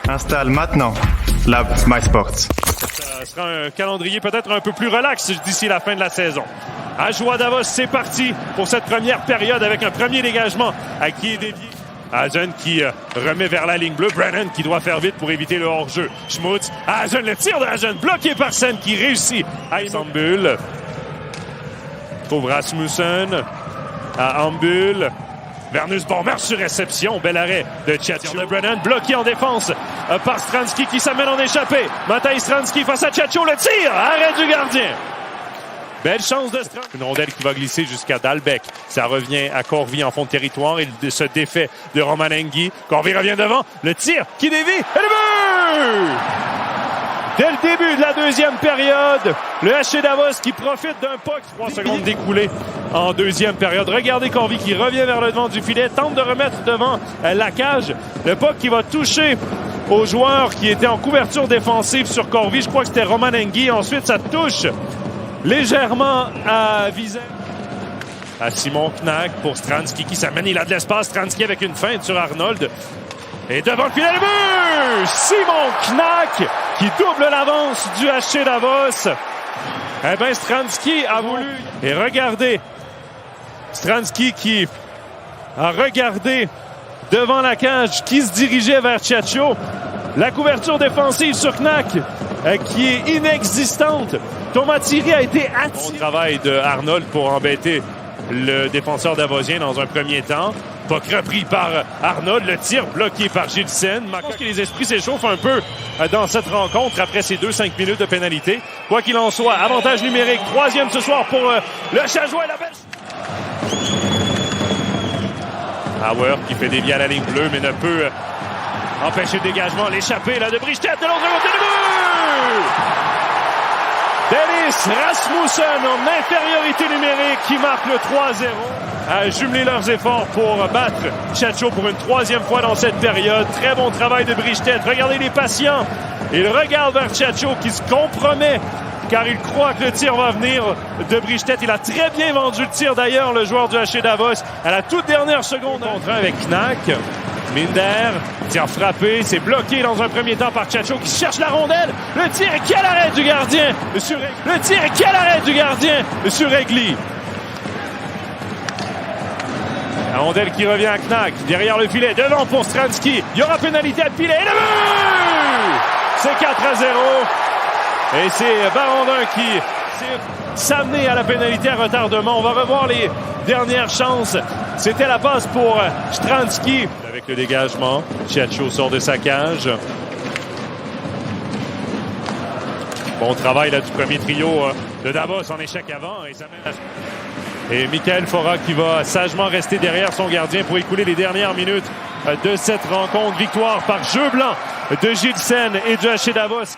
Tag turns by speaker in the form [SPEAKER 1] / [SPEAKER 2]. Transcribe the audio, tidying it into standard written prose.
[SPEAKER 1] Installe maintenant l'app MySports.
[SPEAKER 2] Ça sera un calendrier peut-être un peu plus relax d'ici la fin de la saison. Ajoie Davos, c'est parti pour cette première période avec un premier dégagement à qui est dédié. Hazen qui remet vers la ligne bleue. Brennan qui doit faire vite pour éviter le hors-jeu. Schmutz. Hazen, le tir de Hazen bloqué par Sen qui réussit à Ambul. Trouve Rasmussen à Ambul. Vernus Bomber sur réception. Bel arrêt de Tchatcho. De Brennan bloqué en défense par Stransky qui s'amène en échappée. Matej Stransky face à Tchatcho. Le tir. Arrêt du gardien. Belle chance de Stransky. Une rondelle qui va glisser jusqu'à Dalbec. Ça revient à Corvi en fond de territoire. Il se défait de Romanengi. Corvi revient devant. Le tir qui dévie. Et le but! Dès le début de la deuxième période, le HC Davos qui profite d'un puck. 3 secondes découlées en deuxième période. Regardez Corvi qui revient vers le devant du filet. Tente de remettre devant la cage. Le puck qui va toucher au joueur qui était en couverture défensive sur Corvi. Je crois que c'était Romanengi. Ensuite, ça touche légèrement à Vizem. À Simon Knack pour Stransky qui s'amène. Il a de l'espace. Stransky avec une feinte sur Arnold. Et devant le filet, le but! Simon Knack qui double l'avance du HC Davos. Eh bien, Stransky a voulu. Et regardez, Stransky qui a regardé devant la cage, qui se dirigeait vers Tchatcho. La couverture défensive sur Knack qui est inexistante. Thomas Thierry a été attiré. Bon travail de Arnold pour embêter le défenseur davosien dans un premier temps. Puck repris par Arnold, le tir bloqué par Gilsen. Je pense que les esprits s'échauffent un peu dans cette rencontre après ces 2-5 minutes de pénalité. Quoi qu'il en soit, avantage numérique, troisième ce soir pour le Chageois et la belle. Hauer qui fait dévier à la ligne bleue mais ne peut empêcher le dégagement, l'échappée là de Brijstedt de l'autre côté de but! Dennis Rasmussen en infériorité numérique qui marque le 3-0. A jumelé leurs efforts pour battre Tchatcho pour une troisième fois dans cette période. Très bon travail de Brijstedt. Regardez les patients. Il regarde vers Tchatcho qui se compromet car il croit que le tir va venir de Brijstedt. Il a très bien vendu le tir d'ailleurs, le joueur du HC Davos, à la toute dernière seconde. Contrat avec Knack. Minder, tir frappé, c'est bloqué dans un premier temps par Tchatcho qui cherche la rondelle. Le tir et quel arrêt du gardien! Le tir et quel arrêt du gardien sur Egli. La rondelle qui revient à Knack, derrière le filet, devant pour Stransky. Il y aura pénalité à piler et le but! C'est 4-0. Et c'est Barandin qui s'amener à la pénalité à retardement. On va revoir les dernières chances. C'était la passe pour Stransky. Avec le dégagement, Tchatcho sort de sa cage. Bon travail là du premier trio de Davos en échec avant. Et Michael Fora qui va sagement rester derrière son gardien pour écouler les dernières minutes de cette rencontre. Victoire par jeu blanc de Gilsen et du HC Davos.